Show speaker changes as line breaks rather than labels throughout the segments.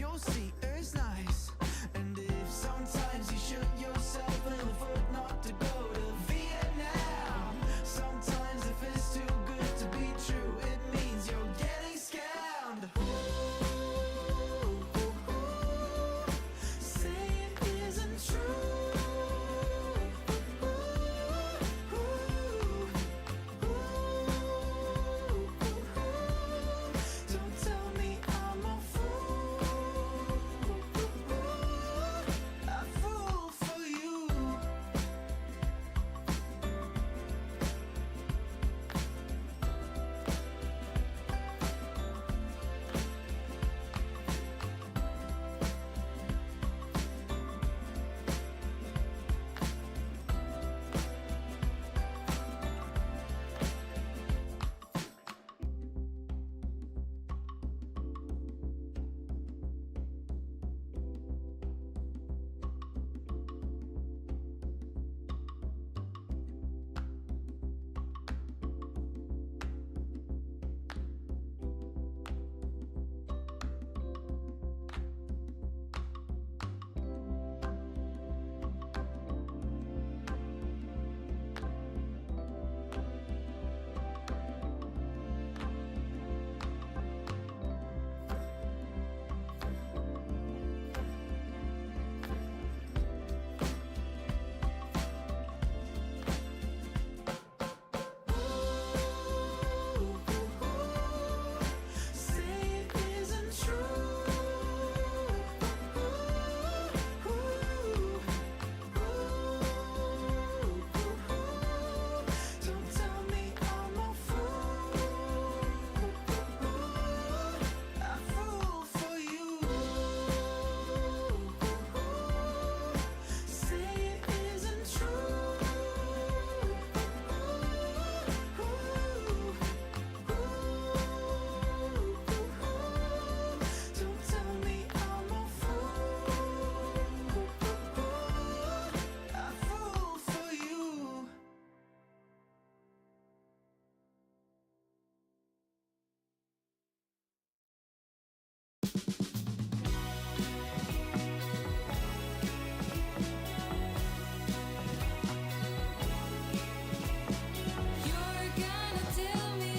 you'll see it's nice. And if sometimes you shoot yourself in the foot not to go to Vietnam, sometimes if it's too good to be true, it means you're getting scammed. Say it isn't true. Don't tell me I'm a fool. A fool for you. Say it isn't true. Don't tell me I'm a fool. A fool for you. Say it isn't true. Don't tell me I'm a fool. A fool for you.
You're gonna tell me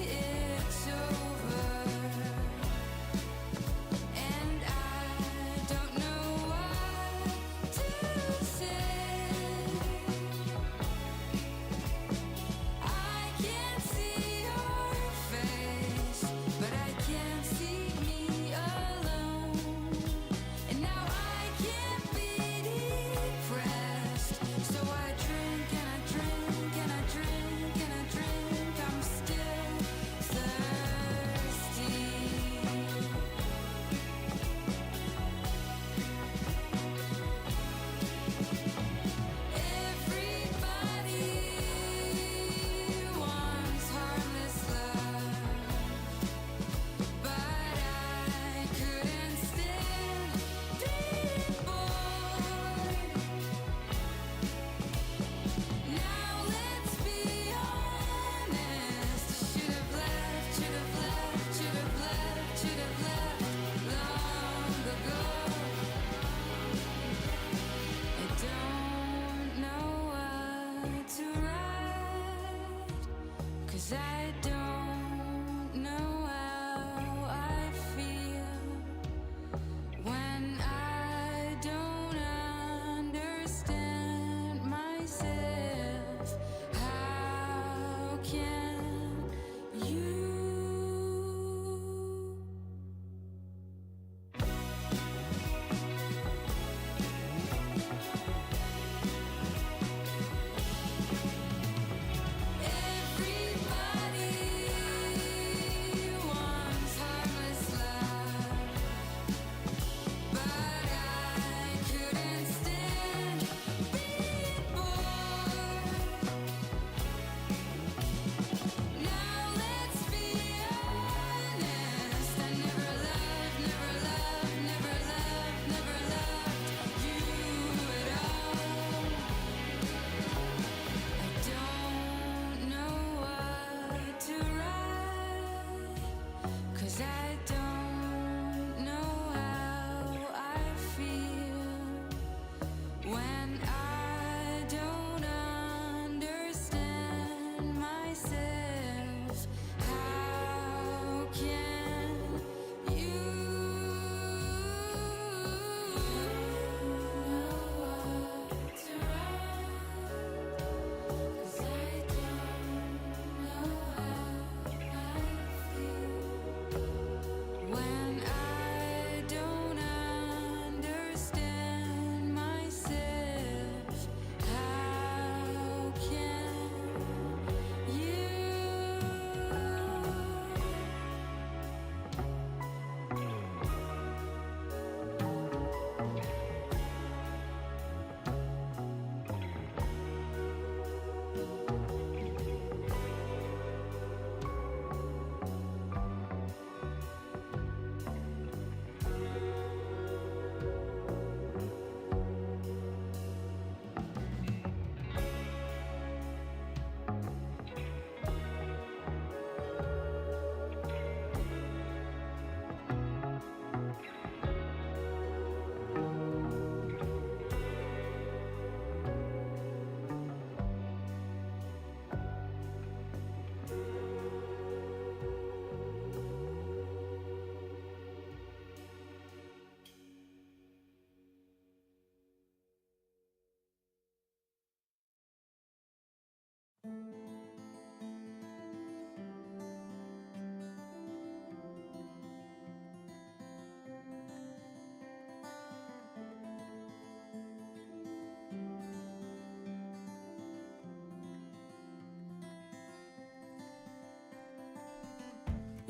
it's over, and I don't know what to say. I can't see your face, but I can see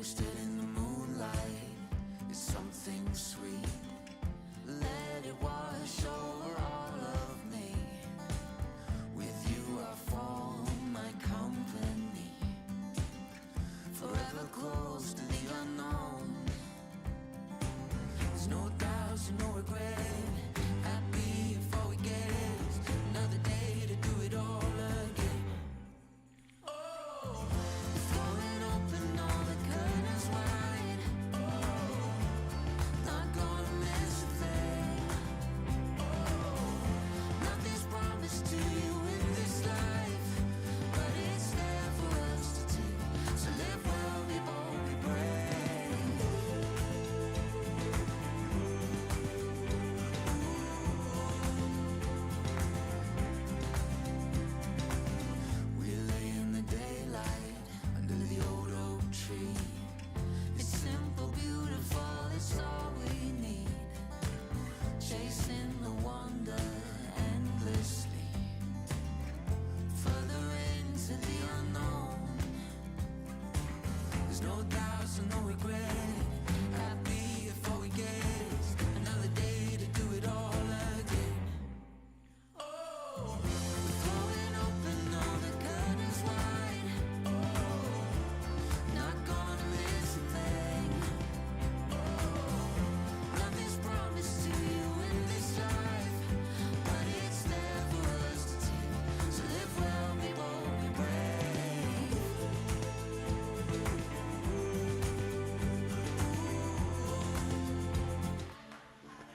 Toasted in the moonlight, it's something sweet. Let it wash over all of me. With you I form my company. Forever close to the unknown. There's no doubts and no regret. Happy before we get another day to do it all again. Oh, throwing open all the curtains wide. Oh, not gonna miss a thing. Oh, nothing's promised to you in this life, but it's there for us to take. So live well, be bold, be brave. We lay in the daylight under the old oak tree. It's simple, beautiful, it's all we need. Chasing the wonder endlessly. Further into the unknown. There's no doubts and no regret. Happy before we get another day to do it all again. Oh, we're throwing open all the curtains wide. Oh, not gonna miss a thing. Oh, nothing's promised to you in this life, but it's there for us to take. So live well, be bold, be brave.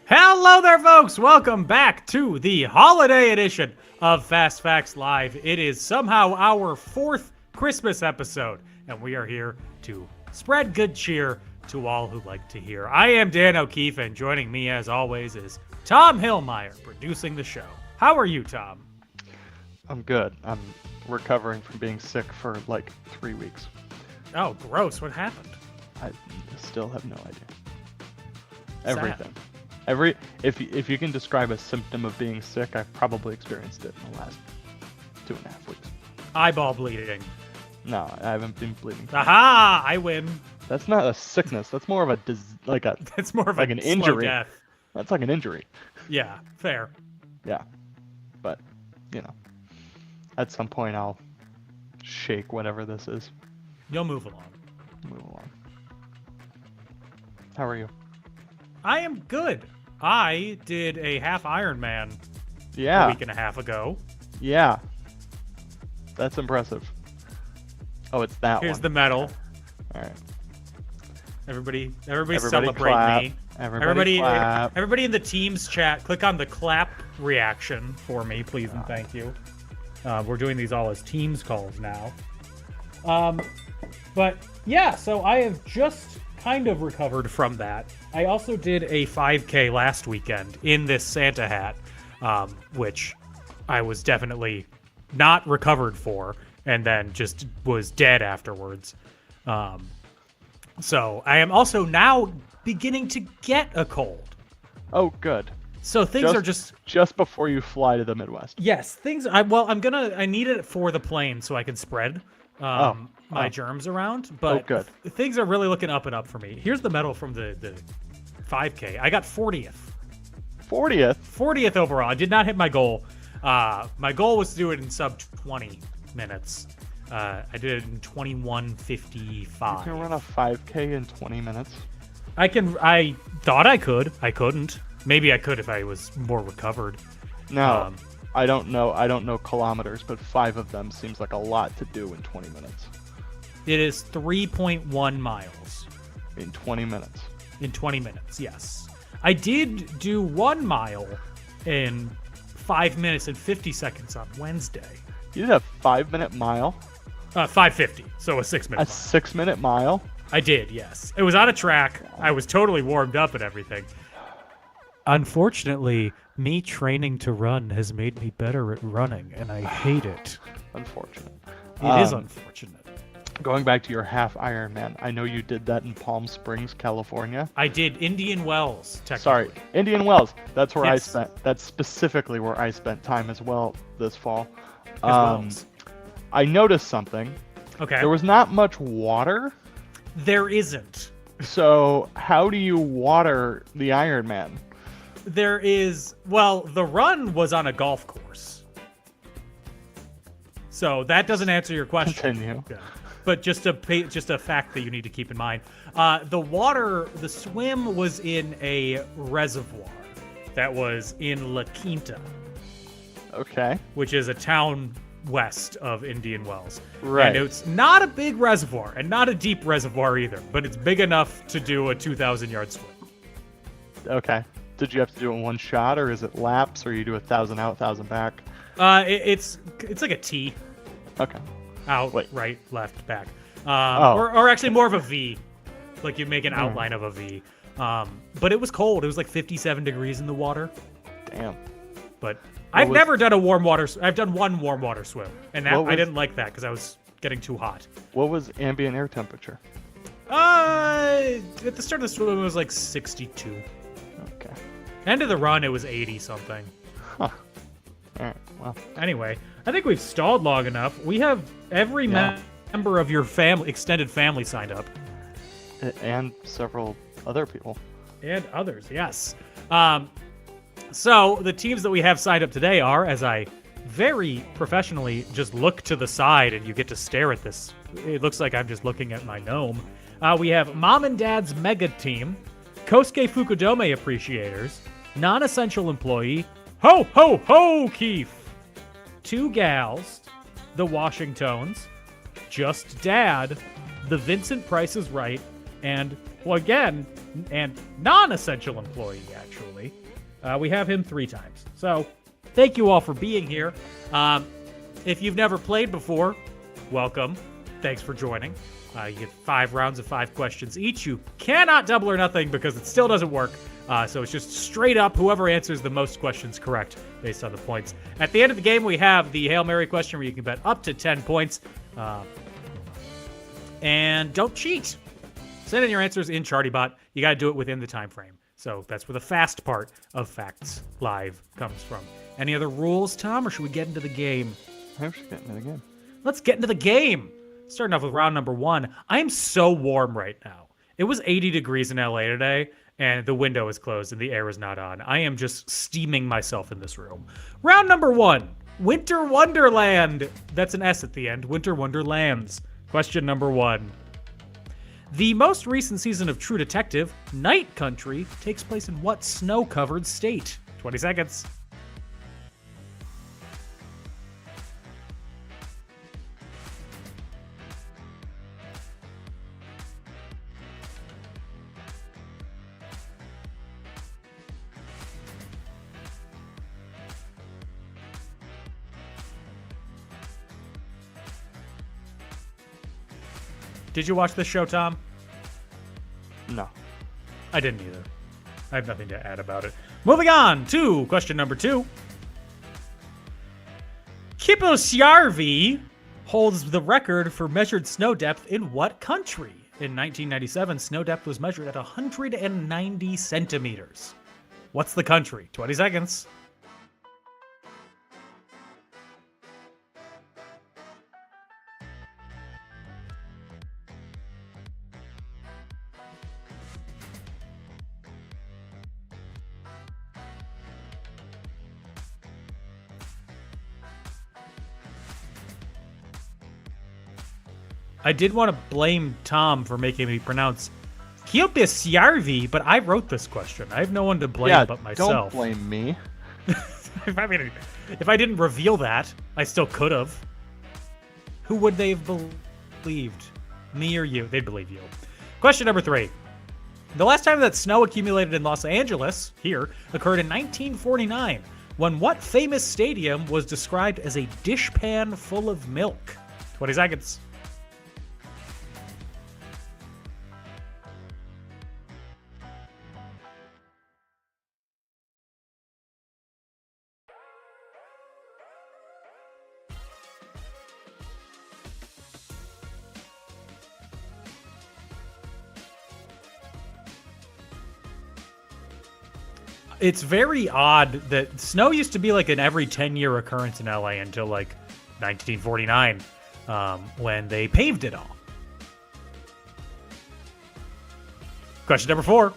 Hello there, folks! Welcome back to the holiday edition of Fast Facts Live. It is somehow our 4th Christmas episode, and we are here to spread good cheer to all who like to hear. I am Dan O'Keefe, and joining me, as always, is Tom Hillmeyer, producing the show. How are you, Tom?
I'm good. I'm recovering from being sick for like 3 weeks.
Oh, gross. What happened?
I still have no idea.
Sad.
Everything. If you can describe a symptom of being sick, I've probably experienced it in the last 2.5 weeks.
Eyeball bleeding.
No, I haven't been bleeding.
Aha! I win.
That's not a sickness. That's more of a
That's more of
like
a
an
slow
injury.
death.
That's like an injury.
Yeah, fair.
Yeah. But, at some point I'll shake whatever this is.
You'll move along.
Move along. How are you?
I am good. I did a half Ironman a
Yeah.
week and a half ago.
Yeah. That's impressive. Oh, it's that
Here's
one.
the medal.
All right.
Everybody
Everybody
celebrate
clap.
me.
Everybody clap.
Everybody in the Teams chat, click on the clap reaction for me, please and thank you. We're doing these all as Teams calls now. But yeah, so I have just kind of recovered from that. I also did a 5K last weekend in this Santa hat, which I was definitely not recovered for, and then just was dead afterwards. So I am also now beginning to get a cold.
Oh, good.
So things are
just before you fly to the Midwest.
yes, things. I need it for the plane so I can spread my germs around. But
good.
Things are really looking up and up for me. Here's the medal from the 5K. I got 40th.
40th?
40th overall. I did not hit my goal. My goal was to do it in sub 20 minutes. I did it in 21:55.
You can run a 5K in 20 minutes.
I thought I could. I couldn't. Maybe I could if I was more recovered.
No, I don't know kilometers, but 5 of them seems like a lot to do in 20 minutes.
It is 3.1 miles
In 20 minutes.
in 20 minutes. Yes, I did do 1 mile in 5 minutes and 50 seconds on Wednesday.
You did a 5-minute mile?
5:50, so a 6 minute
A
mile.
6-minute mile?
I did, yes. It was on a track. I was totally warmed up and everything. Unfortunately, me training to run has made me better at running, and I hate it.
Unfortunate.
It is unfortunate.
Going back to your half Ironman, I know you did that in Palm Springs, California.
I did Indian Wells, technically.
Sorry, Indian Wells. That's where
Yes.
That's specifically where I spent time as well this fall.
Wells.
I noticed something.
Okay.
There was not much water.
There isn't.
So how do you water the Iron Man?
There is, well, the run was on a golf course. So that doesn't answer your question.
Continue.
Yeah. But just a fact that you need to keep in mind. The swim was in a reservoir that was in La Quinta,
Okay.
which is a town west of Indian Wells.
Right.
And it's not a big reservoir and not a deep reservoir either, but it's big enough to do a 2,000-yard swim.
Okay. Did you have to do it in one shot, or is it laps, or you do 1,000 out, 1,000 back?
It's like a T.
Okay.
Out,
Wait.
right, left, back.
Oh.
Or actually more of a V. Like you make an outline of a V. But it was cold. It was like 57 degrees in the water.
Damn.
But I've
was-
never done a warm water. I've done one warm water swim, and that
What was-
I didn't like that because I was getting too hot.
What was ambient air temperature?
At the start of the swim, it was like 62.
Okay.
End of the run, it was 80 something.
Huh. All right. Well.
Anyway, I think we've stalled long enough. We have every
Yeah.
member of your family, extended family, signed up.
And several other people.
And others, yes. So the teams that we have signed up today are, as I very professionally just look to the side and you get to stare at this. It looks like I'm just looking at my gnome. We have Mom and Dad's Mega Team, Kosuke Fukudome Appreciators, Non-Essential Employee, Ho Ho Ho Keith, Two Gals, The Washingtons, Just Dad, The Vincent Price is Right, and, well, again, and non-essential employee, actually. We have him 3 times. So, thank you all for being here. If you've never played before, welcome. Thanks for joining. You get 5 rounds of 5 questions each. You cannot double or nothing because it still doesn't work. So it's just straight up whoever answers the most questions correct based on the points. At the end of the game, we have the Hail Mary question where you can bet up to 10 points. And don't cheat. Send in your answers in ChartyBot. You got to do it within the time frame. So that's where the fast part of Facts Live comes from. Any other rules, Tom, or should we get into the game?
I'm just getting it again.
Let's get into the game. Starting off with round number 1. I am so warm right now. It was 80 degrees in LA today, and the window is closed and the air is not on. I am just steaming myself in this room. Round number 1. Winter Wonderland. That's an S at the end. Winter Wonderlands. Question number 1. The most recent season of True Detective, Night Country, takes place in what snow-covered state? 20 seconds. Did you watch this show, Tom?
No.
I didn't either. I have nothing to add about it. Moving on to question number 2. Kipushjärvi holds the record for measured snow depth in what country? In 1997, snow depth was measured at 190 centimeters. What's the country? 20 seconds. I did want to blame Tom for making me pronounce Kipushjärvi, but I wrote this question. I have no one to blame but myself.
Don't blame me.
I mean, if I didn't reveal that, I still could have. Who would they have believed? Me or you? They'd believe you. Question number 3. The last time that snow accumulated in Los Angeles, here, occurred in 1949, when what famous stadium was described as a dishpan full of milk? 20 seconds. It's very odd that snow used to be like an every 10-year occurrence in LA until like 1949, when they paved it all. Question number 4.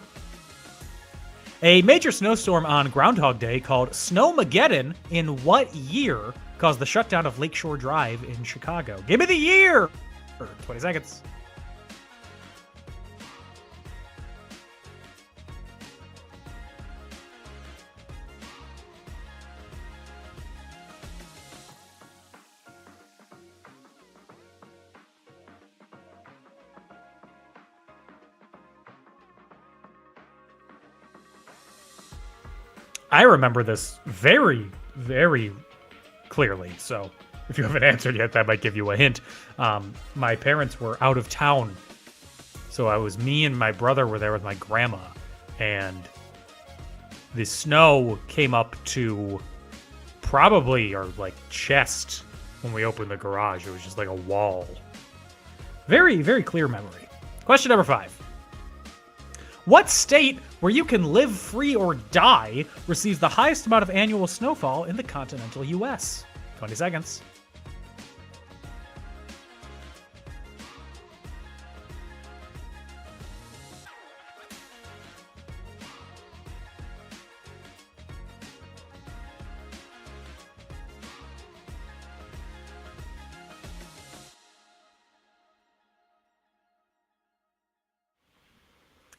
A major snowstorm on Groundhog Day called Snowmageddon in what year caused the shutdown of Lakeshore Drive in Chicago? Give me the year! 20 seconds. I remember this very, very clearly. So if you haven't answered yet, that might give you a hint. My parents were out of town. So me and my brother were there with my grandma. And the snow came up to probably our like chest when we opened the garage. It was just like a wall. Very, very clear memory. Question number 5. What state where you can live free or die receives the highest amount of annual snowfall in the continental U.S.? 20 seconds.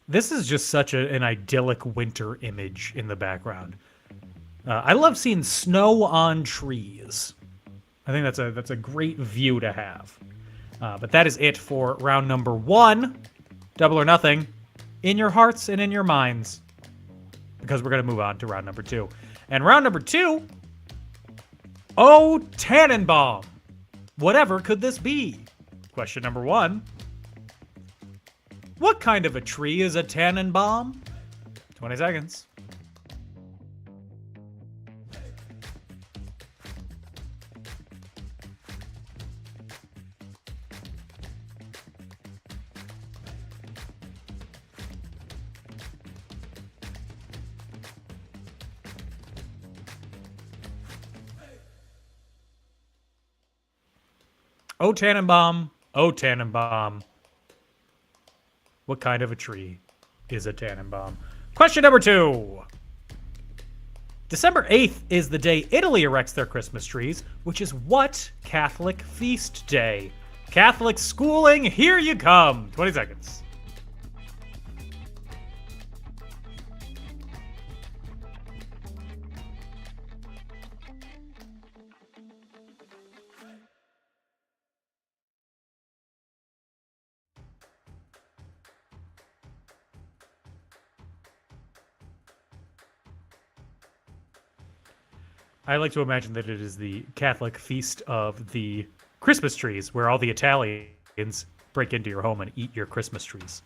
This is just such an idyllic winter image in the background. I love seeing snow on trees. I think that's a great view to have. But that is it for round number 1. Double or nothing. In your hearts and in your minds. Because we're going to move on to round number 2. And round number 2... Oh, Tannenbaum! Whatever could this be? Question number 1. What kind of a tree is a Tannenbaum? 20 seconds. Oh, Tannenbaum. Oh, Tannenbaum. What kind of a tree is a Tannenbaum? Question number 2. December 8th is the day Italy erects their Christmas trees, which is what Catholic feast day? Catholic schooling, here you come. 20 seconds. I like to imagine that it is the Catholic feast of the Christmas trees, where all the Italians break into your home and eat your Christmas trees.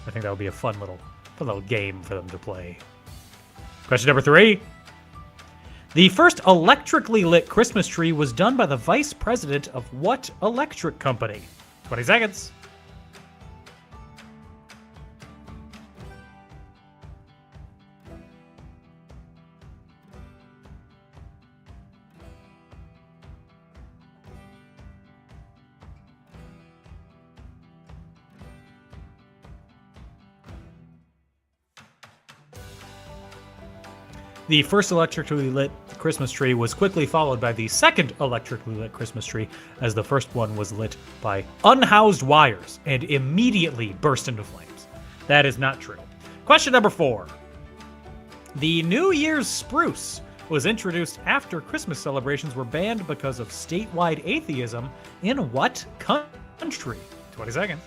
I think that would be a fun little game for them to play. Question number 3. The first electrically lit Christmas tree was done by the vice president of what electric company? 20 seconds. The first electrically lit Christmas tree was quickly followed by the second electrically lit Christmas tree, as the first one was lit by unhoused wires and immediately burst into flames. That is not true. Question number 4. The New Year's spruce was introduced after Christmas celebrations were banned because of statewide atheism in what country? 20 seconds.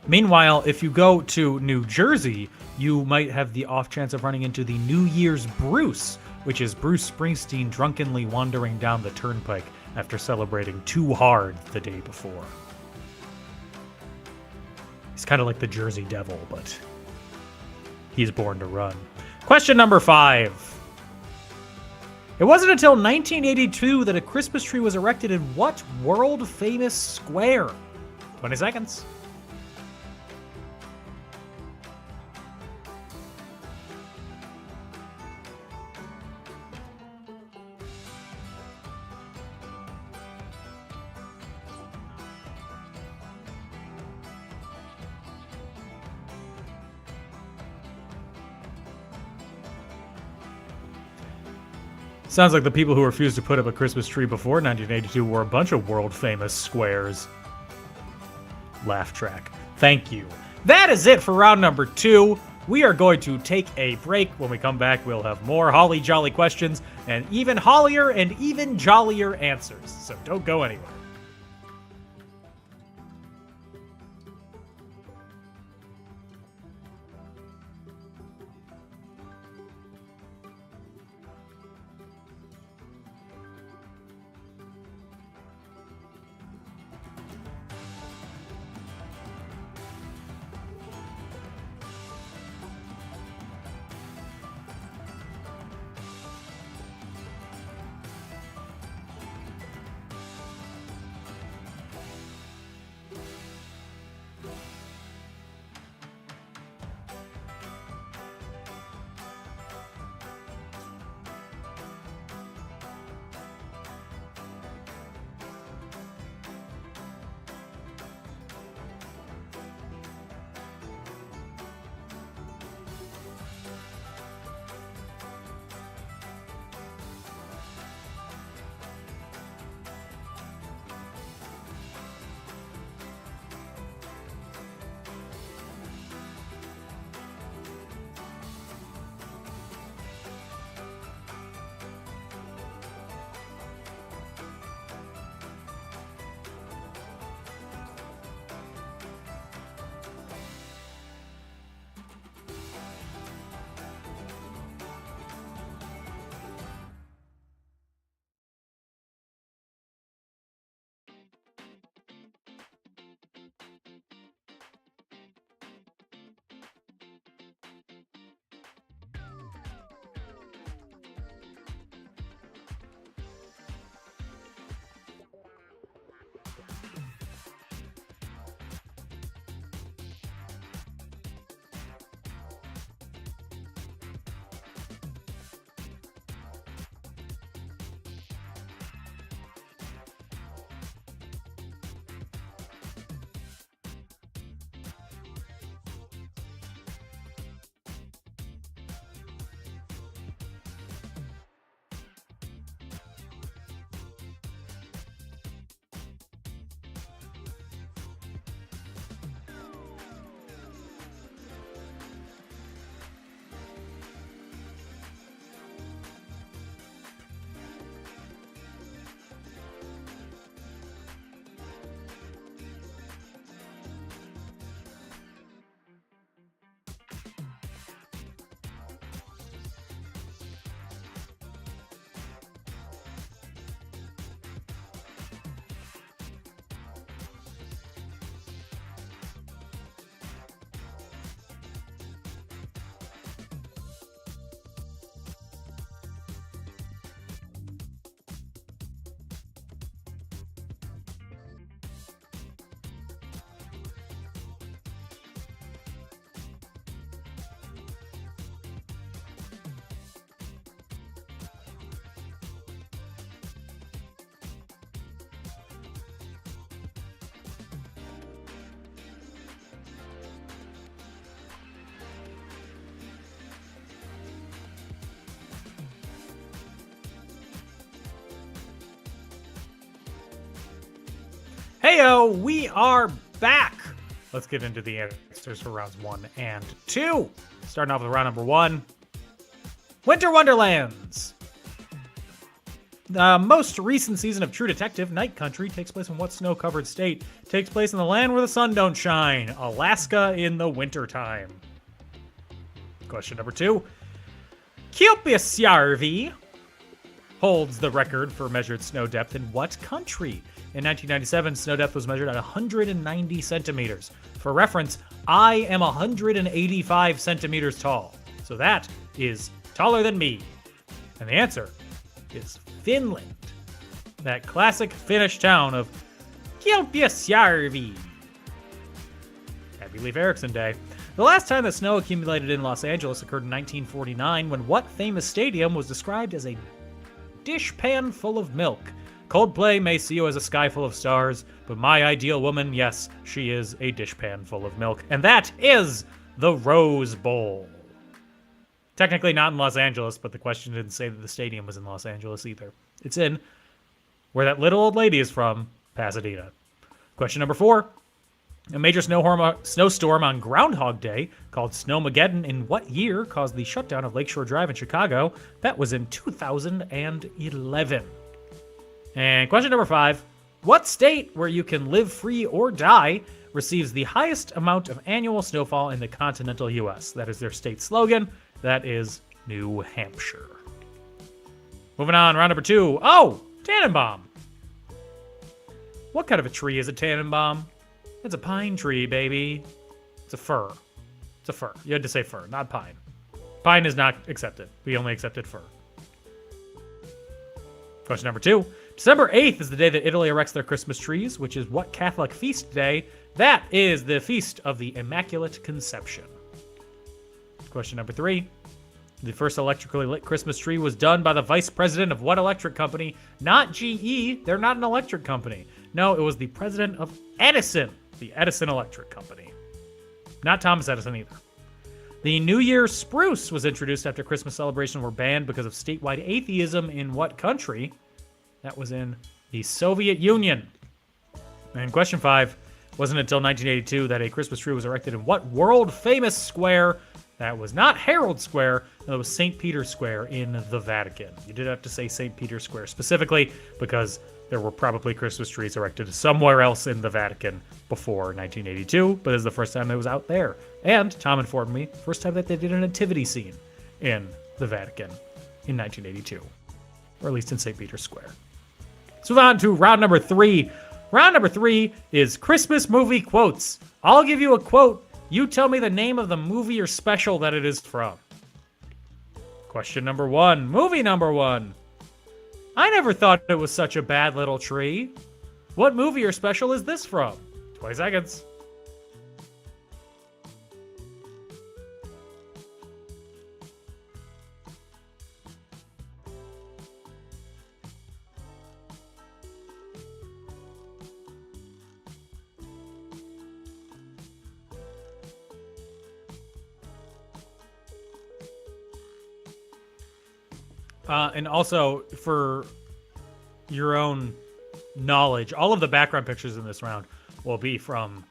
Meanwhile, if you go to New Jersey, you might have the off chance of running into the New Year's Bruce, which is Bruce Springsteen drunkenly wandering down the turnpike after celebrating too hard the day before. He's kind of like the Jersey Devil, but he's born to run. Question number 5. It wasn't until 1982 that a Christmas tree was erected in what world-famous square? 20 seconds. Sounds like the people who refused to put up a Christmas tree before 1982 were a bunch of world-famous squares. Laugh track. Thank you. That is it for round number 2. We are going to take a break. When we come back, we'll have more holly jolly questions and even hollier and even jollier answers. So don't go anywhere. Heyo, we are back. Let's get into the answers for rounds 1 and 2. Starting off with round number 1. Winter Wonderlands. The most recent season of True Detective, Night Country, takes place in what snow-covered state? Takes place in the land where the sun don't shine, Alaska in the wintertime. Question number 2. Kilpisjärvi holds the record for measured snow depth in what country? In 1997, snow depth was measured at 190 centimeters. For reference, I am 185 centimeters tall. So that is taller than me. And the answer is Finland. That classic Finnish town of Kilpisjärvi. Happy Leif Erikson Day. The last time that snow accumulated in Los Angeles occurred in 1949 when what famous stadium was described as a dishpan full of milk? Coldplay may see you as a sky full of stars, but my ideal woman, yes, she is a dishpan full of milk. And that is the Rose Bowl. Technically not in Los Angeles, but the question didn't say that the stadium was in Los Angeles either. It's in where that little old lady is from, Pasadena. Question number 4. A major snowstorm on Groundhog Day, called Snowmageddon, in what year caused the shutdown of Lakeshore Drive in Chicago? That was in 2011. And question number 5. What state where you can live free or die receives the highest amount of annual snowfall in the continental U.S.? That is their state slogan. That is New Hampshire. Moving on, round number 2. Oh, Tannenbaum. What kind of a tree is a Tannenbaum? It's a pine tree, baby. It's a fir. It's a fir. You had to say fir, not pine. Pine is not accepted. We only accepted fir. Question number 2. December 8th is the day that Italy erects their Christmas trees, which is what Catholic feast day? That is the Feast of the Immaculate Conception. Question number 3. The first electrically lit Christmas tree was done by the vice president of what electric company? Not GE. They're not an electric company. No, it was the president of Edison, the Edison Electric Company. Not Thomas Edison either. The New Year's spruce was introduced after Christmas celebrations were banned because of statewide atheism in what country? That was in the Soviet Union. And question 5. Wasn't until 1982 that a Christmas tree was erected in what world-famous square? That was not Herald Square, that was St. Peter's Square in the Vatican. You did have to say St. Peter's Square specifically because there were probably Christmas trees erected somewhere else in the Vatican before 1982, but this is the first time it was out there. And Tom informed me, first time that they did a nativity scene in the Vatican in 1982, or at least in St. Peter's Square. Let's move on to round number 3. Round number 3 is Christmas movie quotes. I'll give you a quote. You tell me the name of the movie or special that it is from. Question number 1. Movie number 1. I never thought it was such a bad little tree. What movie or special is this from? 20 seconds. And also, for your own knowledge, all of the background pictures in this round will be from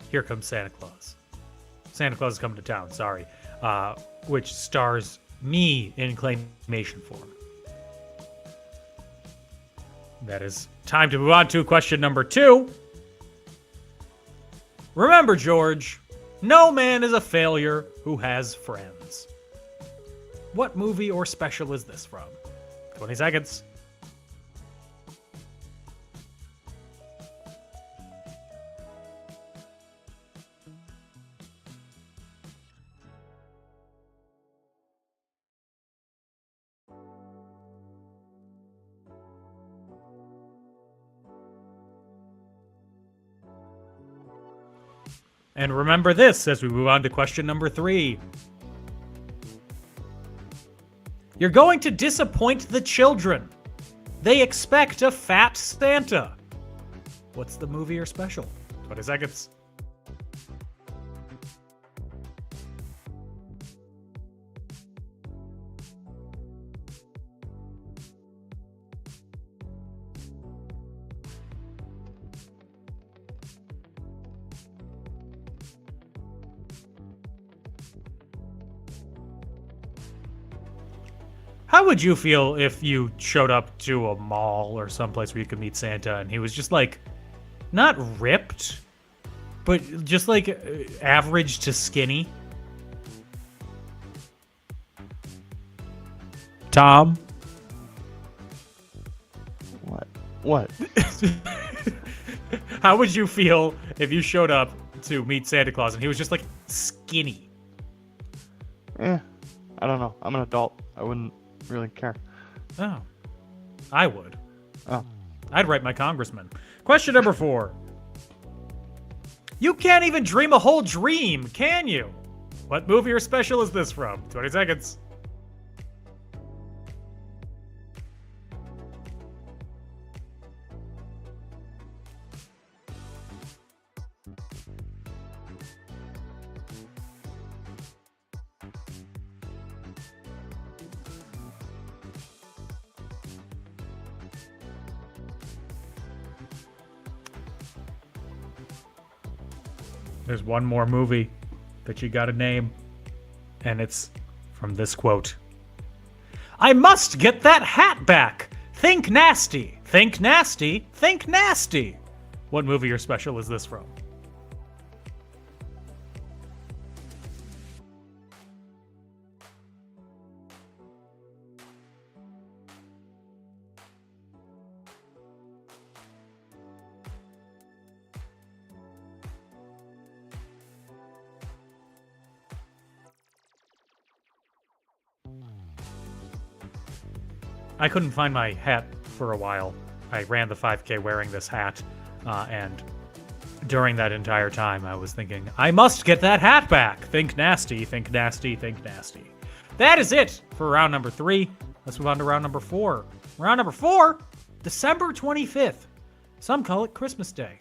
Here Comes Santa Claus. Santa Claus is Coming to Town, sorry. Which stars me in claymation form. That is time to move on to question number 2. Remember, George, no man is a failure who has friends. What movie or special is this from? 20 seconds. And remember this as we move on to question number 3. You're going to disappoint the children. They expect a fat Santa. What's the movie or special? 20 seconds. How would you feel if you showed up to a mall or someplace where you could meet Santa and he was just like, not ripped, but just like average to skinny? Tom?
What?
How would you feel if you showed up to meet Santa Claus and he was just like skinny?
I don't know. I'm an adult. I wouldn't really care.
Oh. I would.
Oh.
I'd write my congressman. Question number 4. You can't even dream a whole dream, can you? What movie or special is this from? 20 seconds. There's one more movie that you gotta name, and it's from this quote. I must get that hat back! Think nasty! Think nasty! Think nasty! What movie or special is this from? I couldn't find my hat for a while. I ran the 5K wearing this hat, and during that entire time, I was thinking, I must get that hat back. Think nasty, think nasty, think nasty. That is it for round number 3. Let's move on to round number 4. Round number 4, December 25th. Some call it Christmas Day.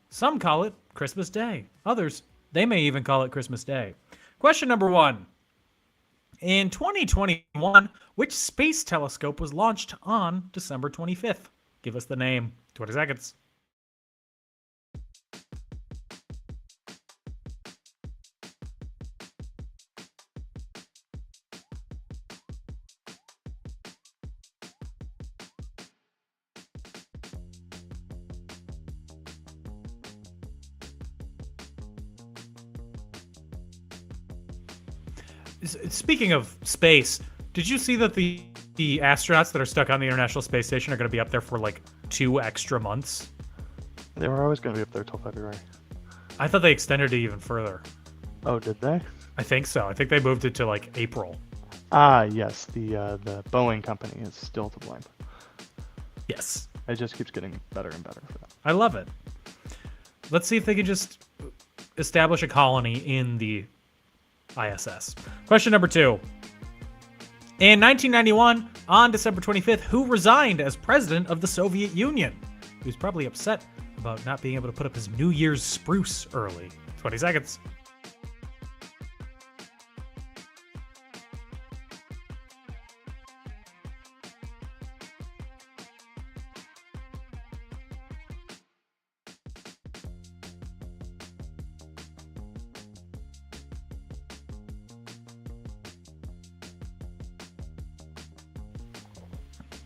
Some call it Christmas Day. Others, they may even call it Christmas Day. Question number 1. In 2021, which space telescope was launched on December 25th? Give us the name. 20 seconds. Speaking of space, did you see that the astronauts that are stuck on the International Space Station are going to be up there for like 2 extra months?
They were always going to be up there till February.
I thought they extended it even further.
Oh, did they?
I think so. I think they moved it to like April.
Ah, yes. The Boeing company is still to blame.
Yes.
It just keeps getting better and better for them.
I love it. Let's see if they can just establish a colony in the ISS. Question number 2. In 1991, on December 25th, who resigned as president of the Soviet Union? He was probably upset about not being able to put up his New Year's spruce early. 20 seconds.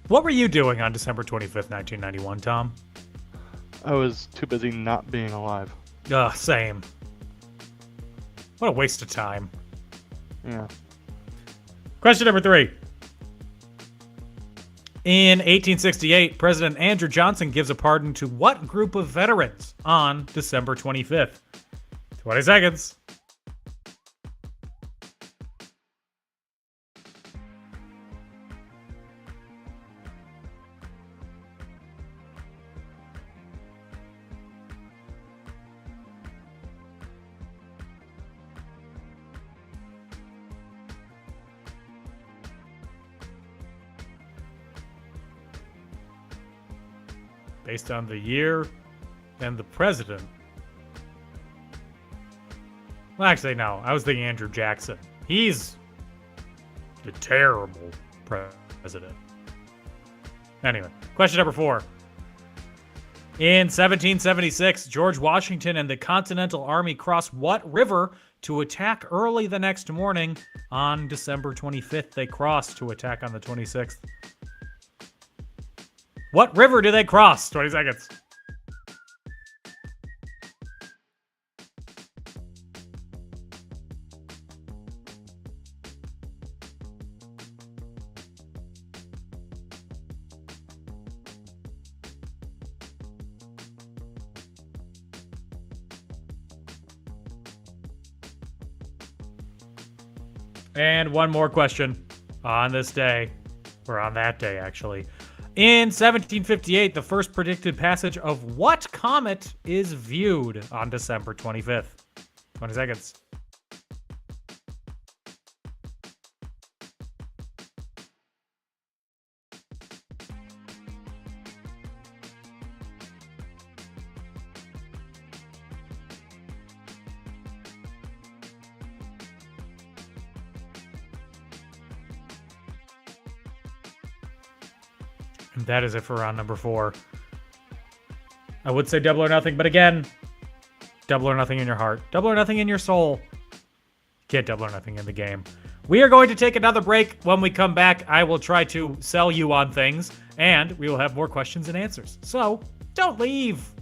What were you doing on December 25th, 1991, Tom?
I was too busy not being alive.
Same. What a waste of time.
Yeah.
Question number 3. In 1868, President Andrew Johnson gives a pardon to what group of veterans on December 25th? 20 seconds. Based on the year and the president. Well, actually, no. I was thinking Andrew Jackson. He's a terrible president. Anyway, question number 4. In 1776, George Washington and the Continental Army crossed what river to attack early the next morning? On December 25th, they crossed to attack on the 26th. What river do they cross? 20 seconds. And one more question on this day. or on that day, actually. In 1758, the first predicted passage of what comet is viewed on December 25th? 20 seconds. And that is it for round number 4. I would say double or nothing, but again, double or nothing in your heart, double or nothing in your soul. Can't double or nothing in the game. We are going to take another break. When we come back, I will try to sell you on things, and we will have more questions and answers. So, don't leave.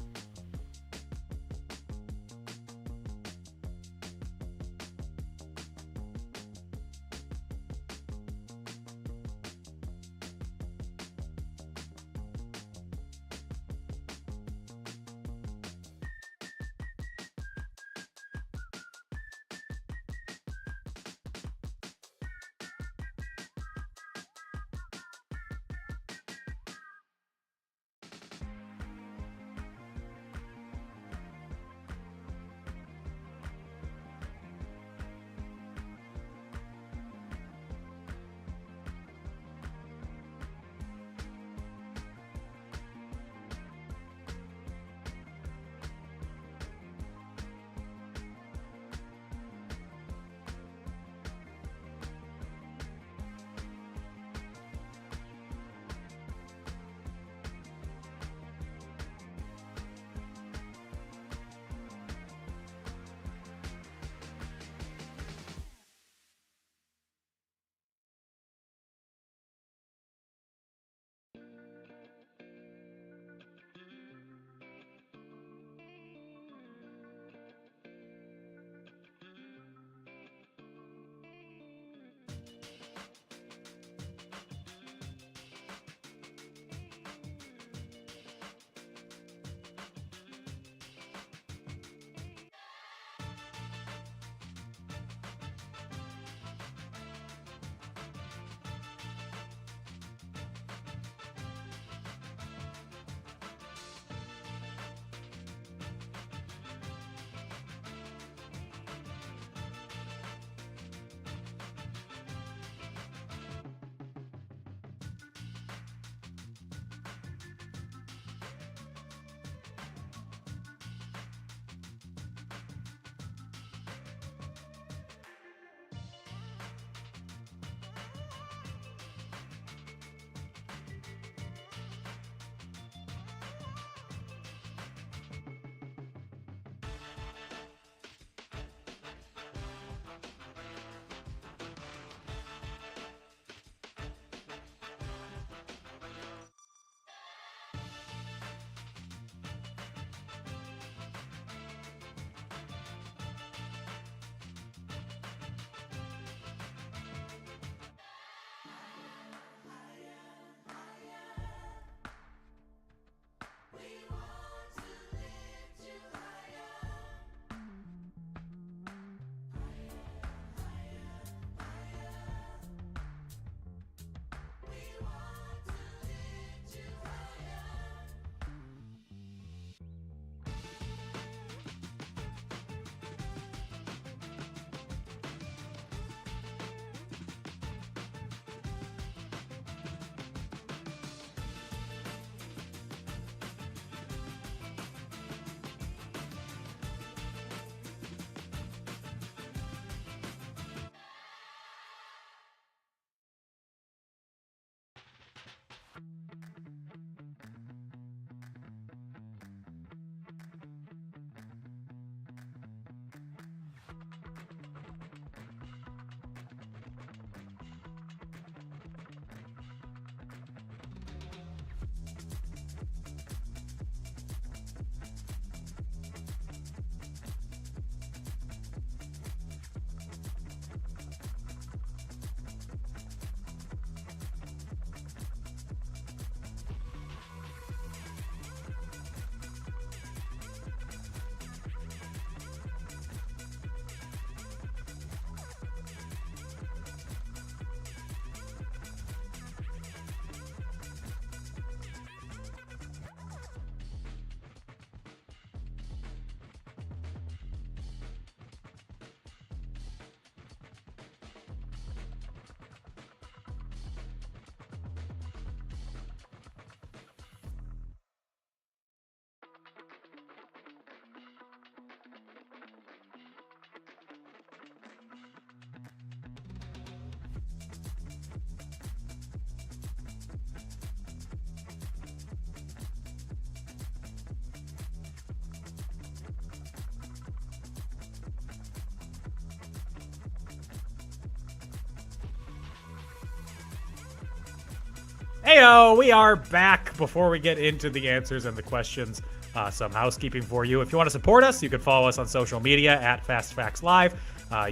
Heyo, we are back. Before we get into the answers and the questions, some housekeeping for you. If you want to support us, you can follow us on social media at Fast Facts Live.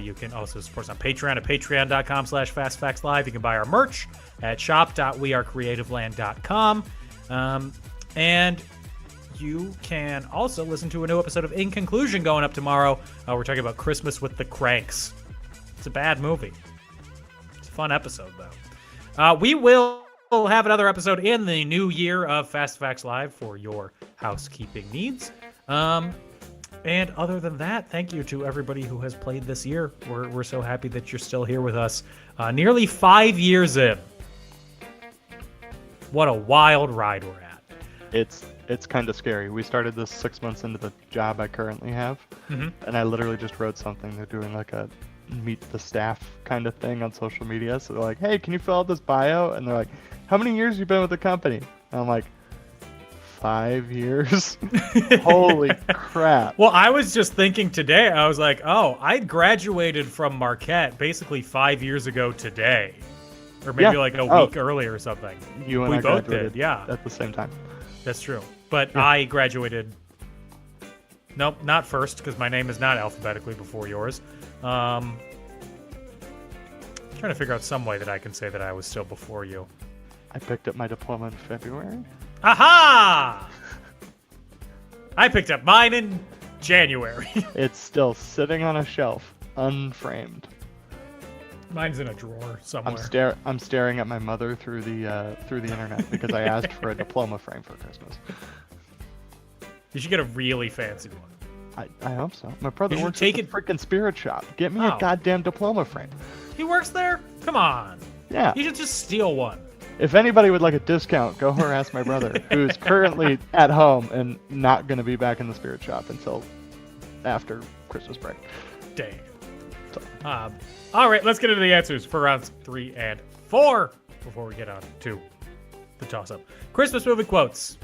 You can also support us on Patreon at patreon.com/FastFactsLive. You can buy our merch at shop.wearecreativeland.com. And you can also listen to a new episode of In Conclusion going up tomorrow. We're talking about Christmas with the Cranks. It's a bad movie. It's a fun episode, though. We will have another episode in the new year of Fast Facts Live for your housekeeping needs. And other than that, thank you to everybody who has played this year. We're so happy that you're still here with us. Nearly 5 years in. What a wild ride we're at.
It's kind of scary. We started this 6 months into the job I currently have, and I literally just wrote something. They're doing like a meet the staff kind of thing on social media. So they're like, hey, can you fill out this bio? And they're like, how many years you been with the company? And I'm like, 5 years? Holy crap.
Well, I was just thinking today, I was like, oh, I graduated from Marquette basically 5 years ago today. Or maybe like a week earlier or something.
You and
we
I
both
graduated
did, yeah.
at the same time.
That's true. But I graduated... Nope, not first, because my name is not alphabetically before yours. Trying to figure out some way that I can say that I was still before you.
I picked up my diploma in February.
Aha! I picked up mine in January.
It's still sitting on a shelf, unframed.
Mine's in a drawer somewhere.
I'm staring at my mother through the internet because I asked for a diploma frame for Christmas.
You should get a really fancy one.
I hope so. My brother
You should
works
take
at the freaking Spirit Shop. Get me
Oh.
a goddamn diploma frame.
He works there? Come on.
Yeah.
You should just steal one.
If anybody would like a discount, go harass my brother, who's currently at home and not going to be back in the Spirit Shop until after Christmas break.
Dang. All right, let's get into the answers for rounds 3 and 4 before we get on to the toss-up. Christmas movie quotes.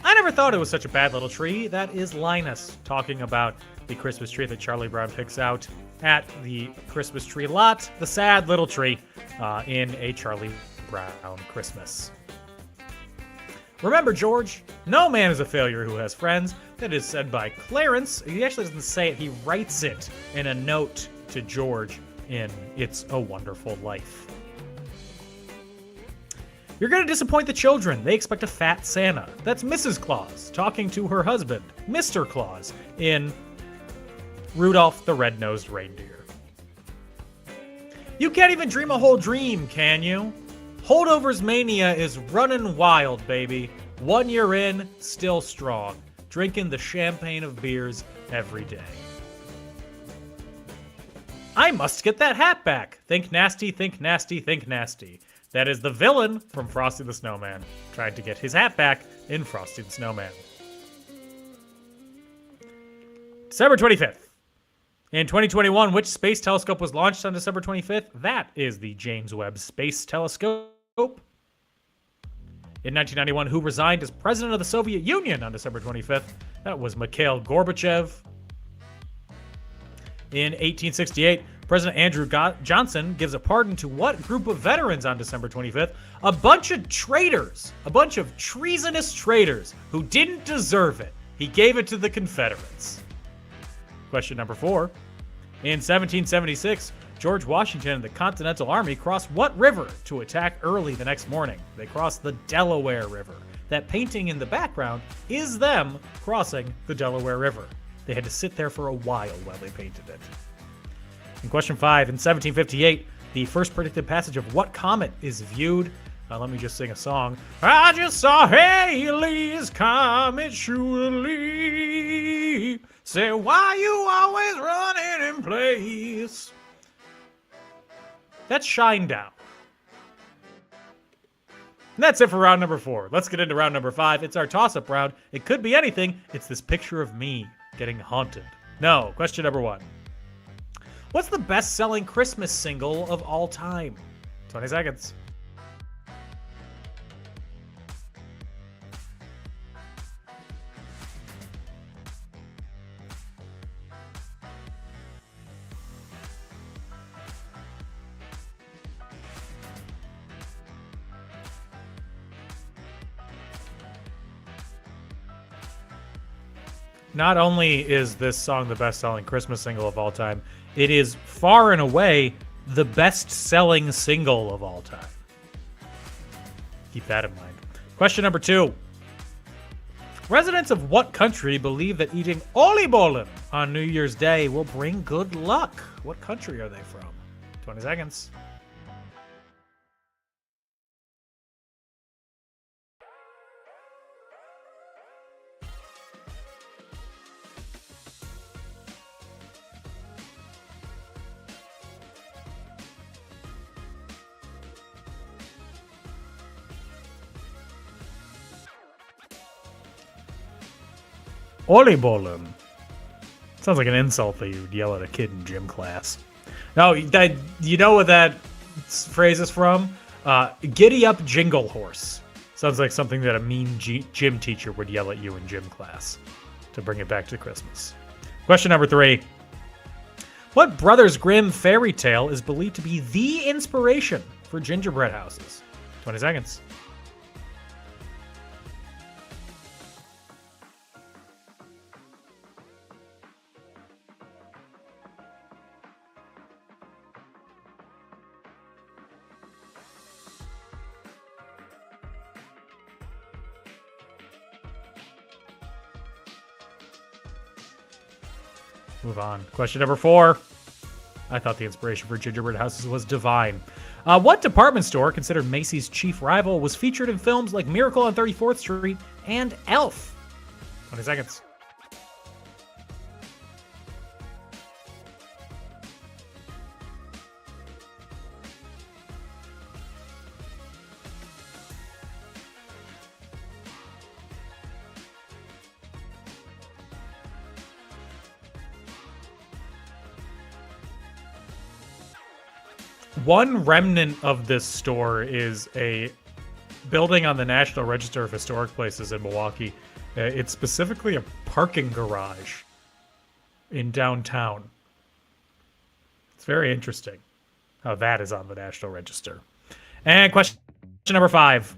I never thought it was such a bad little tree. That is Linus talking about the Christmas tree that Charlie Brown picks out at the Christmas tree lot, the sad little tree in A Charlie Brown Christmas. Remember, George, no man is a failure who has friends. That is said by Clarence. He actually doesn't say it. He writes it in a note to George in It's a Wonderful Life. You're going to disappoint the children. They expect a fat Santa. That's Mrs. Claus talking to her husband, Mr. Claus, in Rudolph the Red-Nosed Reindeer. You can't even dream a whole dream, can you? Holdovers mania is running wild, baby. 1 year in, still strong. Drinking the champagne of beers every day. I must get that hat back. Think nasty, think nasty, think nasty. That is the villain from Frosty the Snowman, trying to get his hat back in Frosty the Snowman. December 25th. In 2021, which space telescope was launched on December 25th? That is the James Webb Space Telescope. In 1991, who resigned as president of the Soviet Union on December 25th? That was Mikhail Gorbachev. In 1868, President Andrew Johnson gives a pardon to what group of veterans on December 25th? A bunch of traitors, a bunch of treasonous traitors who didn't deserve it. He gave it to the Confederates. Question number 4. In 1776, George Washington and the Continental Army crossed what river to attack early the next morning? They crossed the Delaware River. That painting in the background is them crossing the Delaware River. They had to sit there for a while they painted it. In question 5, in 1758, the first predicted passage of what comet is viewed? Let me just sing a song. I just saw Halley's Comet surely. Say, why you always running in place? That's Shinedown. And that's it for round number 4. Let's get into round number 5. It's our toss-up round. It could be anything. It's this picture of me getting haunted. No, question number 1. What's the best-selling Christmas single of all time? 20 seconds. not only is this song the best-selling Christmas single of all time, it is far and away the best-selling single of all time. Keep that in mind. Question number 2. Residents of what country believe that eating oliebollen on New Year's Day will bring good luck? What country are they from? 20 seconds. Oliebollen. Sounds like an insult that you would yell at a kid in gym class. No, you know what that phrase is from? Giddy up jingle horse. Sounds like something that a mean gym teacher would yell at you in gym class to bring it back to Christmas. Question number 3. What Brothers Grimm fairy tale is believed to be the inspiration for gingerbread houses? 20 seconds. Move on. Question number 4. I thought the inspiration for gingerbread houses was divine. What department store, considered Macy's chief rival, was featured in films like Miracle on 34th Street and Elf? 20 seconds. One remnant of this store is a building on the National Register of Historic Places in Milwaukee. It's specifically a parking garage in downtown. It's very interesting how that is on the National Register. And question number 5.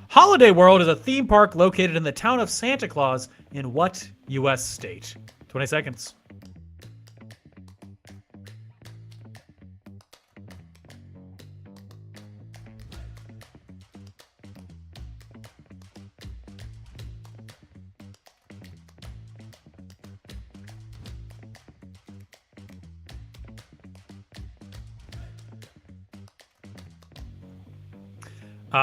Holiday World is a theme park located in the town of Santa Claus in what U.S. state? 20 seconds.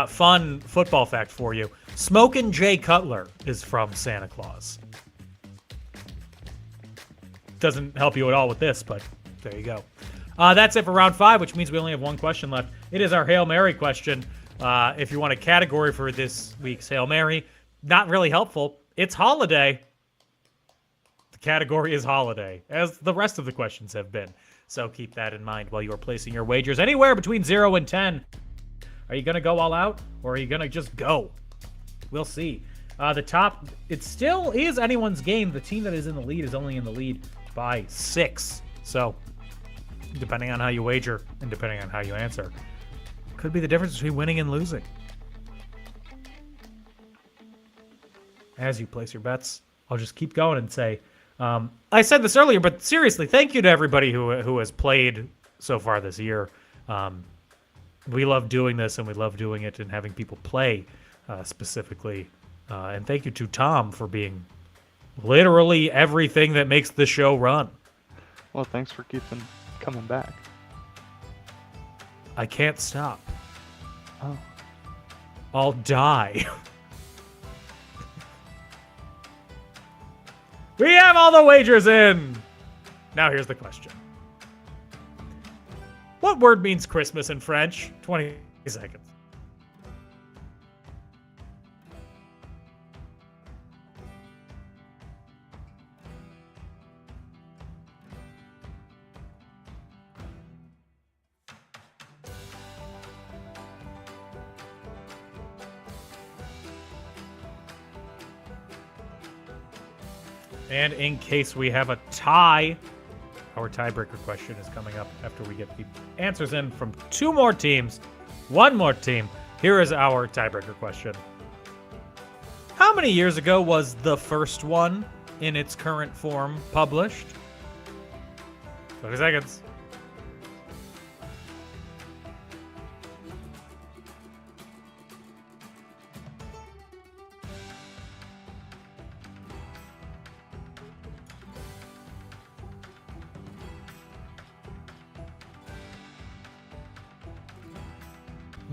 Fun football fact for you. Smokin' Jay Cutler is from Santa Claus. Doesn't help you at all with this, but there you go. That's it for round 5, which means we only have one question left. It is our Hail Mary question. If you want a category for this week's Hail Mary, not really helpful. It's holiday. The category is holiday, as the rest of the questions have been. So keep that in mind while you are placing your wagers anywhere between 0 and 10. Are you going to go all out, or are you going to just go? We'll see. The top, it still is anyone's game. The team that is in the lead is only in the lead by 6. So, depending on how you wager and depending on how you answer, could be the difference between winning and losing. As you place your bets, I'll just keep going and say, I said this earlier, but seriously, thank you to everybody who has played so far this year. We love doing this, and we love doing it and having people play specifically. And thank you to Tom for being literally everything that makes the show run.
Well, thanks for coming back.
I can't stop.
Oh.
I'll die. We have all the wagers in. Now here's the question. What word means Christmas in French? 20 seconds. And in case we have a tie, our tiebreaker question is coming up after we get the answers in from 2 more teams. 1 more team. Here is our tiebreaker question. How many years ago was the first one in its current form published? 20 seconds.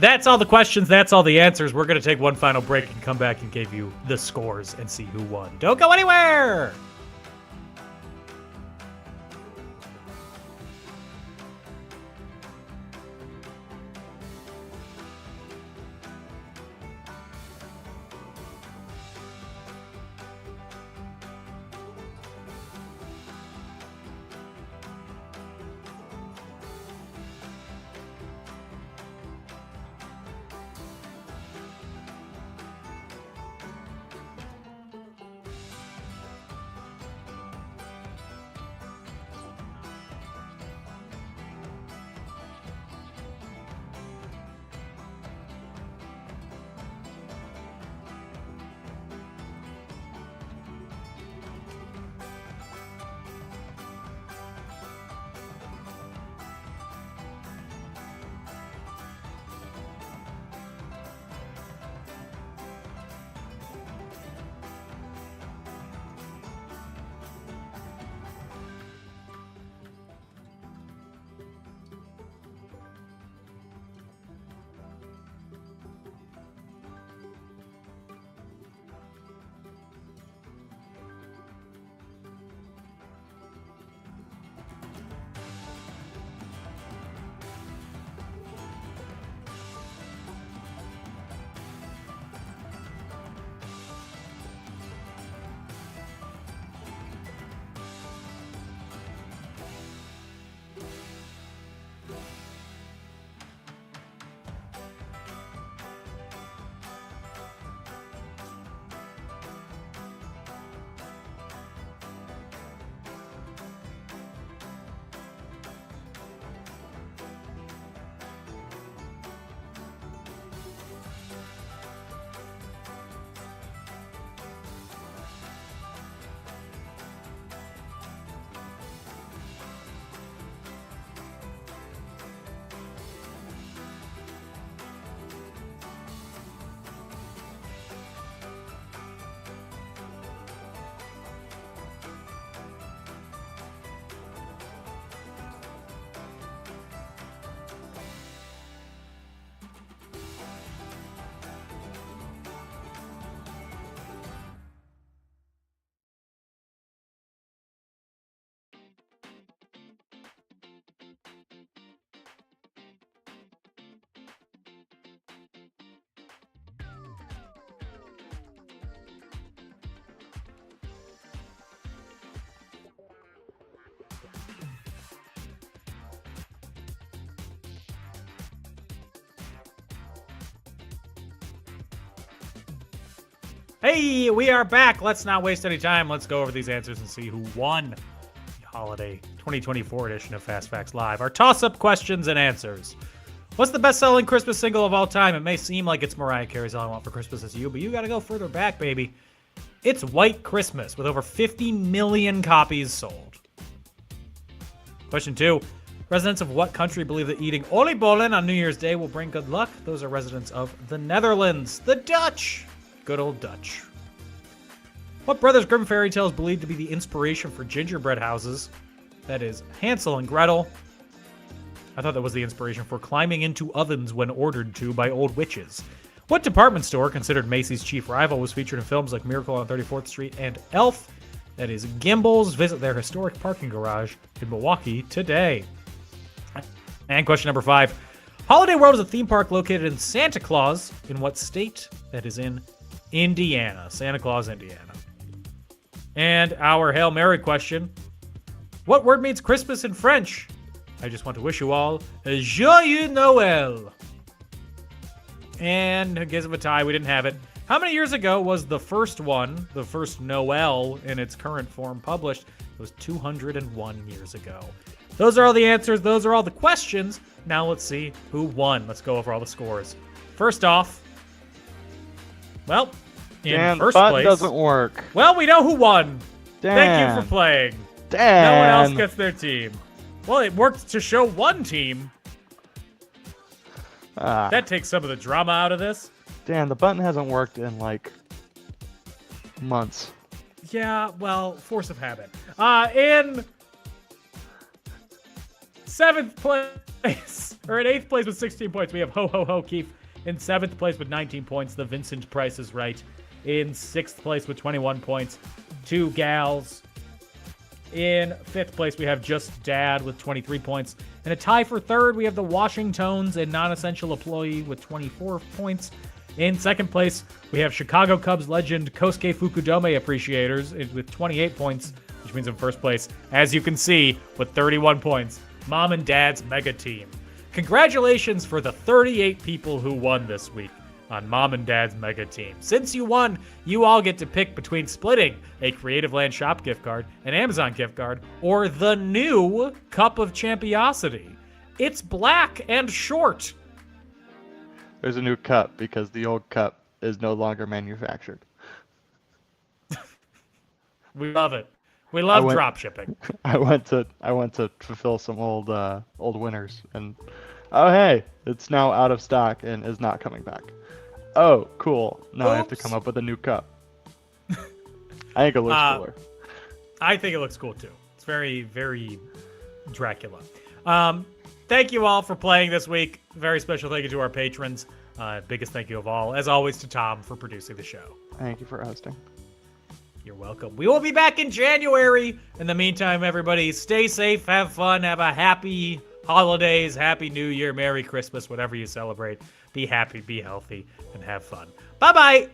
That's all the questions. That's all the answers. We're going to take one final break and come back and give you the scores and see who won. Don't go anywhere! Hey, we are back. Let's not waste any time. Let's go over these answers and see who won the holiday 2024 edition of Fast Facts Live. Our toss-up questions and answers. What's the best-selling Christmas single of all time? It may seem like it's Mariah Carey's All I Want for Christmas Is You, but you gotta go further back, baby. It's White Christmas, with over 50 million copies sold. Question 2. Residents of what country believe that eating oliebollen on New Year's Day will bring good luck? Those are residents of the Netherlands. The Dutch. Good old Dutch. What Brothers Grimm fairy tale is believed to be the inspiration for gingerbread houses? That is Hansel and Gretel. I thought that was the inspiration for climbing into ovens when ordered to by old witches. What department store, considered Macy's chief rival, was featured in films like Miracle on 34th Street and Elf? That is Gimbels. Visit their historic parking garage in Milwaukee today. And question number 5. Holiday World is a theme park located in Santa Claus. In what state? That is in Indiana. Santa Claus, Indiana. And our Hail Mary question. What word means Christmas in French? I just want to wish you all a Joyeux Noël. And in case of a tie, we didn't have it. How many years ago was the first one, the first Noel in its current form published? It was 201 years ago. Those are all the answers. Those are all the questions. Now let's see who won. Let's go over all the scores. First off, well, in
Damn, the
first
button
place.
doesn't work.
Well, we know who won.
Damn.
Thank you for playing.
Damn.
No one else gets their team. Well, it worked to show one team. That takes some of the drama out of this.
Damn, the button hasn't worked in like months.
Yeah, well, force of habit. In 7th place, or in 8th place with 16 points, we have Ho Ho Ho Keith. In 7th place with 19 points, the Vincent Price is Right. In 6th place with 21 points, 2 Gals. In 5th place, we have Just Dad with 23 points. In a tie for 3rd, we have the Washingtons and Non-Essential Employee with 24 points. In 2nd place, we have Chicago Cubs legend Kosuke Fukudome Appreciators with 28 points, which means in 1st place, as you can see, with 31 points, Mom and Dad's Mega Team. Congratulations for the 38 people who won this week on Mom and Dad's Mega Team. Since you won, you all get to pick between splitting a Creative Land Shop gift card, an Amazon gift card, or the new Cup of Champiosity. It's black and short.
There's a new cup because the old cup is no longer manufactured.
We love it. We love
went-
drop shipping.
I went to fulfill some old winners, and oh hey, it's now out of stock and is not coming back. Oh, cool. Now I have to
Oops.
come up with a new cup. I think it looks cooler.
I think it looks cool too. It's very, very Dracula. Thank you all for playing this week. Very special thank you to our patrons. Biggest thank you of all, as always, to Tom for producing the show.
Thank you for hosting.
You're welcome. We will be back in January. In the meantime, everybody, stay safe, have fun, have a happy holidays, happy New Year, Merry Christmas, whatever you celebrate. Be happy, be healthy, and have fun. Bye-bye.